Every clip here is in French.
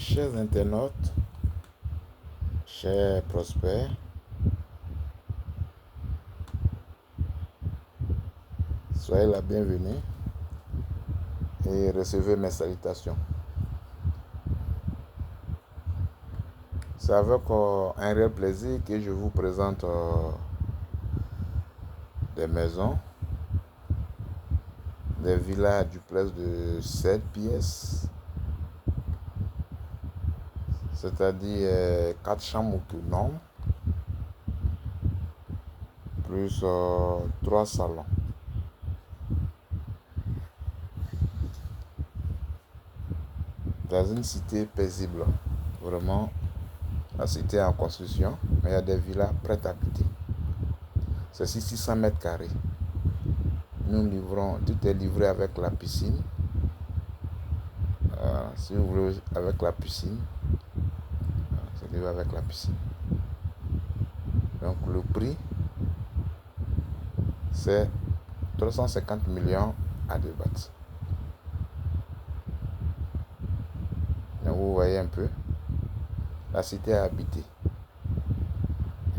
Chers internautes, chers prospects, soyez la bienvenue et recevez mes salutations. C'est avec un réel plaisir que je vous présente des maisons, des villas duplex de 7 pièces, c'est-à-dire 4 chambres autonomes, plus 3 salons. Dans une cité paisible, vraiment, la cité est en construction, mais il y a des villas prêtes à habiter. C'est 600 mètres carrés. Nous livrons, tout est livré avec la piscine. Si vous voulez avec la piscine, c'est livré avec la piscine. Donc le prix, c'est 350 millions à débattre. Donc vous voyez un peu, la cité est habitée.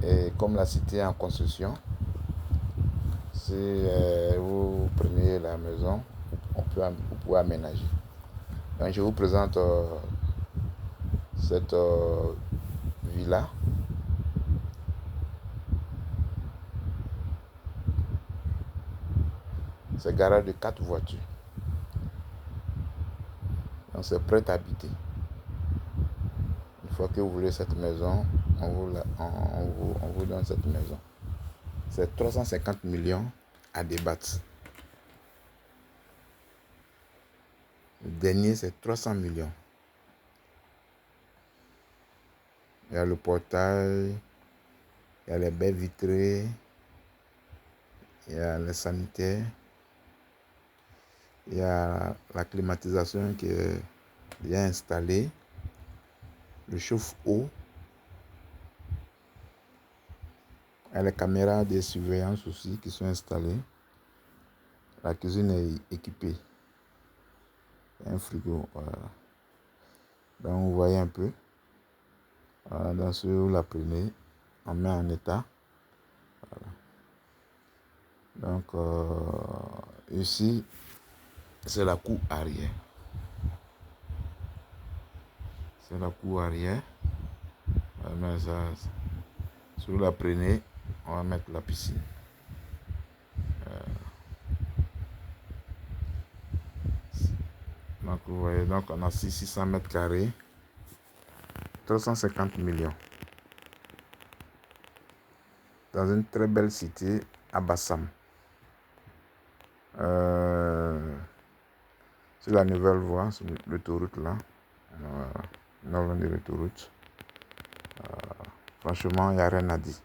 Et comme la cité est en construction, si vous prenez la maison, vous pouvez aménager. Donc je vous présente cette villa. C'est garage de 4 voitures. Donc c'est prêt à habiter. Une fois que vous voulez cette maison, on vous donne cette maison. C'est 350 millions à débattre. Le dernier, c'est 300 millions. Il y a le portail, il y a les baies vitrées, il y a les sanitaires, il y a la climatisation qui est bien installée, le chauffe-eau, il y a les caméras de surveillance aussi qui sont installées. La cuisine est équipée. Il y a un frigo. Voilà. Donc vous voyez un peu. Dans ce vous la prenez, on met en état. Voilà. Donc ici, c'est la cour arrière. C'est la cour arrière. Si vous la prenez, on va mettre la piscine. Donc vous voyez, donc on a 600 mètres carrés, 350 millions. Dans une très belle cité à Bassam. Sur la nouvelle voie, sur l'autoroute là. Non loin de l'autoroute. Franchement, il n'y a rien à dire.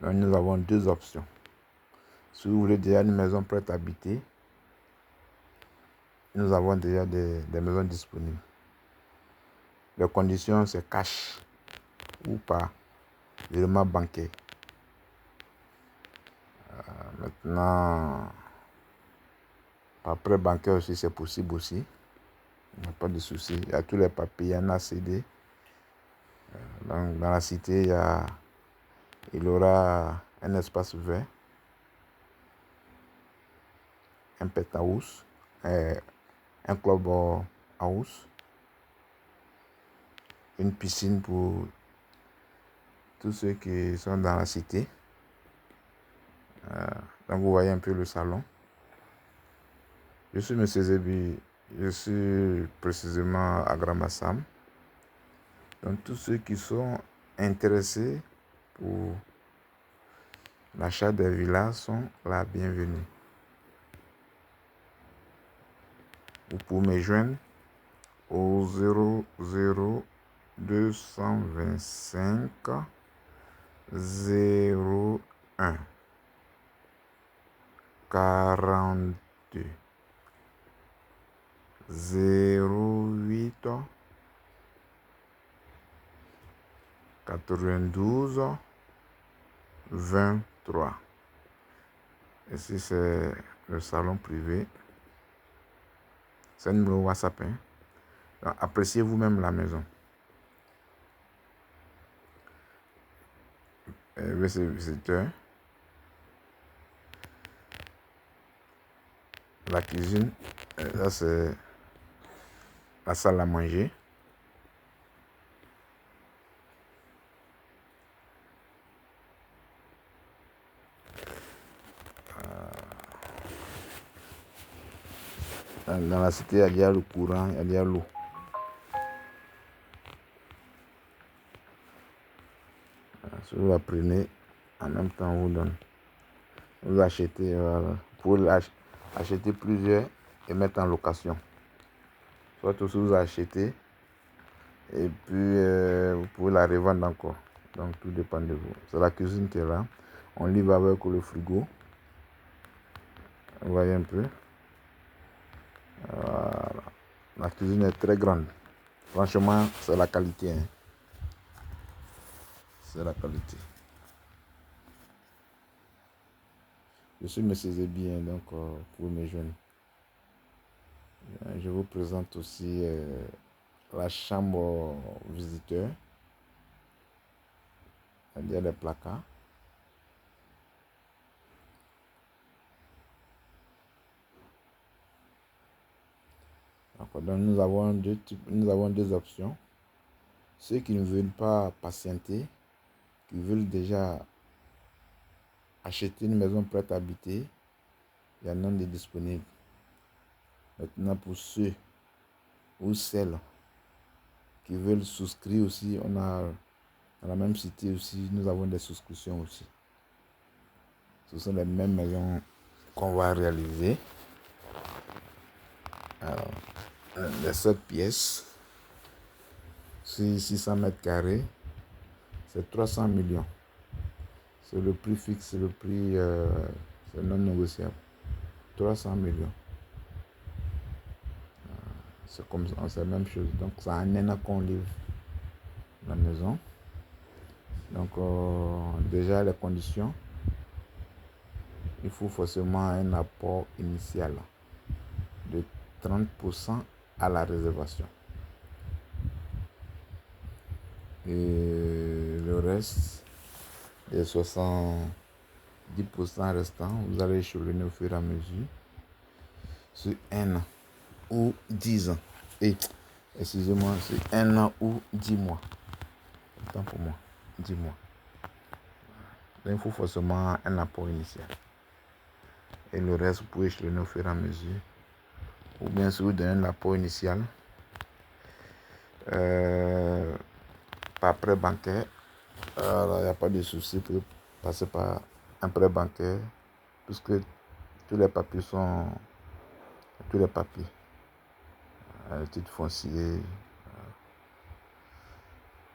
Donc, nous avons deux options. Si vous voulez déjà une maison prête à habiter, nous avons déjà des maisons disponibles. Les conditions, c'est cash ou pas, virement bancaire. Maintenant, par prêt bancaire aussi, c'est possible aussi. Il n'y a pas de souci. Il y a tous les papiers, il y a un ACD. Donc, dans la cité, il y aura un espace vert, un penthouse, un club house, une piscine pour tous ceux qui sont dans la cité. Donc vous voyez un peu le salon. Je suis M. Zebi, je suis précisément à Grand Bassam. Donc tous ceux qui sont intéressés pour l'achat des villas sont la bienvenue. Vous pouvez me joindre au 00 225 01 42 08 92 23. Ici c'est le salon privé. C'est un numéro WhatsApp. Donc, appréciez vous-même la maison. Visiteurs. La cuisine, là c'est la salle à manger. Dans la cité, il y a le courant, il y a l'eau. Si vous la prenez, en même temps, on vous donne. Vous achetez, voilà. Vous pouvez acheter plusieurs et mettre en location. Soit aussi vous achetez et puis vous pouvez la revendre encore. Donc tout dépend de vous. C'est la cuisine qui est là. On livre avec le frigo. Vous voyez un peu. Voilà. La cuisine est très grande. Franchement, c'est la qualité. Hein. C'est la qualité. Je suis M. Zébi, hein, donc pour mes jeunes. Je vous présente aussi la chambre visiteur. Il y a les placards. Donc nous avons deux options. Ceux qui ne veulent pas patienter, qui veulent déjà acheter une maison prête à habiter, il y en a des disponibles. Maintenant, pour ceux ou celles qui veulent souscrire aussi, on a dans la même cité aussi, nous avons des souscriptions aussi. Ce sont les mêmes maisons qu'on va réaliser. Alors, les 7 pièces, c'est 600 mètres carrés, c'est 300 millions. C'est le prix fixe, c'est le prix c'est non négociable. 300 millions. C'est comme ça, c'est la même chose. Donc, c'est un an qu'on livre la maison. Donc, déjà, les conditions, il faut forcément un apport initial de 30% à la réservation. Et le reste, les 70% restants, vous allez échelonner au fur et à mesure sur 1 an ou 10 ans. Et, excusez-moi, c'est 1 an ou 10 mois. Autant pour moi, 10 mois. Donc, il faut forcément un apport initial. Et le reste, vous pouvez échelonner au fur et à mesure. Ou bien si vous donnez l'apport initial, par prêt bancaire, il n'y a pas de souci pour passer par un prêt bancaire, puisque tous les papiers sont tous les papiers. Le titre foncier.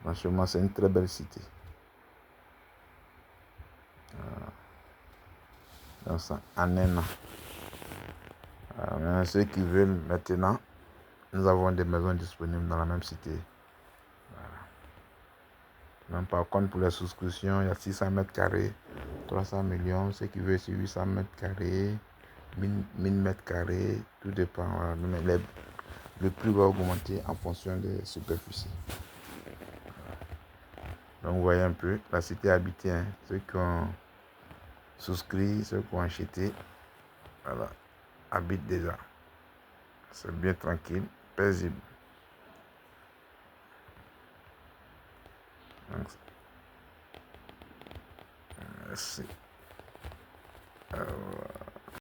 Franchement, c'est une très belle cité. Donc, ça, en un an. Maintenant, ceux qui veulent maintenant, nous avons des maisons disponibles dans la même cité. Voilà. Donc, par contre, pour les souscriptions, il y a 600 mètres carrés, 300 millions. Ceux qui veulent, c'est 800 mètres carrés, 1000 mètres carrés, tout dépend. Voilà. Mais le prix va augmenter en fonction des superficies. Donc, vous voyez un peu la cité habitée. Hein. Ceux qui ont souscrit, ceux qui ont acheté, voilà, habitent déjà. C'est bien tranquille, paisible. Donc, merci.